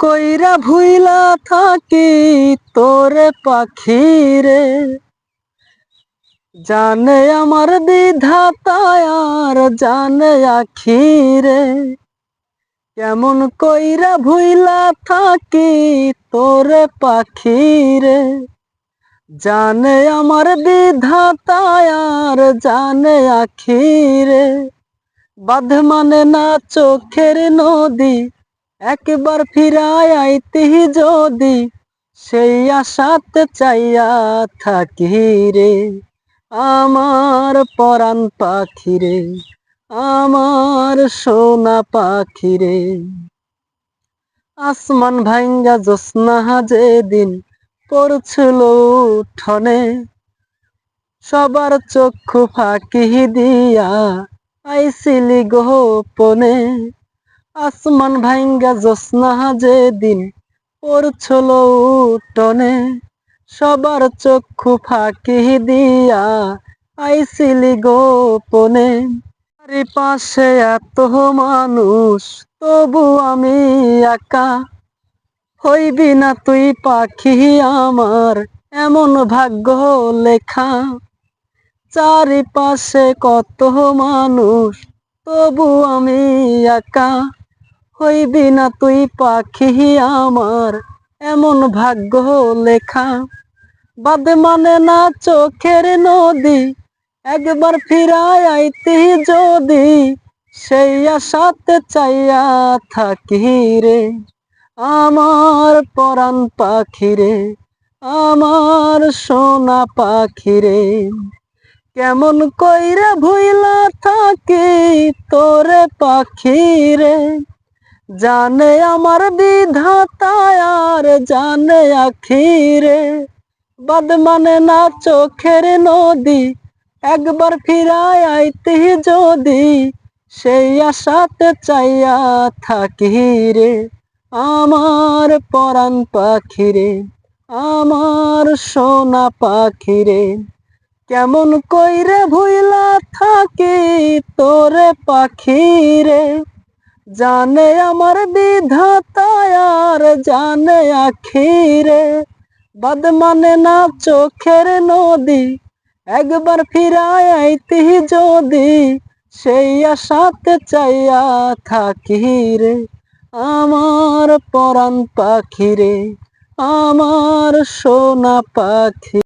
কইরা ভুইলা থাকি তোরে পাখি রে, জানে আমার বিধাতা আর জানে আখি রে। কেমন কইরা ভুইলা থাকি তোরে পাখি রে, জানে আমার বিধাতা আর জানে আখি রে। বাঁধ মানে না চোখের নদী, একবার ফিরায় আইতি যদি, সেই আশাতে চাইয়া থাকি রে। আমার পরাণ পাখি রে, আমার সোনা পাখি রে। আসমান ভাঙ্গা জ্যোৎস্না যেদিন পড়ছিল উঠোনে, সবার চক্ষু ফাঁকি দিয়া আইছিলি গোপনে। আসমান ভাঙ্গা জ্যোৎস্না যেদিন পড়ছিল উঠোনে, সবার চক্ষু ফাঁকি দিয়া আইছিলি গোপনে। চারিপাশে এত মানুষ তবু আমি একা, হইবি না তুই পাখি আমার এমন ভাগ্য লেখা। চারিপাশে কত মানুষ তবু আমি একা, হইবি না তুই পাখি আমার এমন ভাগ্য লেখা। বাঁধ মানে না চোখের নদী, একবার ফিরায় আইতি যদি, সেই আশাতে চাইয়া থাকি রে। আমার পরাণ পাখি রে, আমার সোনা পাখি রে। কেমন কইরা ভুইলা থাকি তোরে পাখি রে, জানে আমার বিধাতা আর জানে আখি রে। বাঁধ মানে না চোখের নদী, একবার ফিরায় আইতি যদি, সেই আশাতে চাইয়া থাকি রে। আমার পরাণ পাখি রে, আমার সোনা পাখি রে। কেমন কইরে ভুইলা থাকি তোরে পাখি রে, জানে আমার বিধাতা আর জানে আখি রে। বাঁধ মানে না চোখের নদী, একবার ফিরায় আইতি যদি, সেই আশাতে চাইয়া থাকি রে। আমার পরাণ পাখি রে, আমার সোনা পাখি।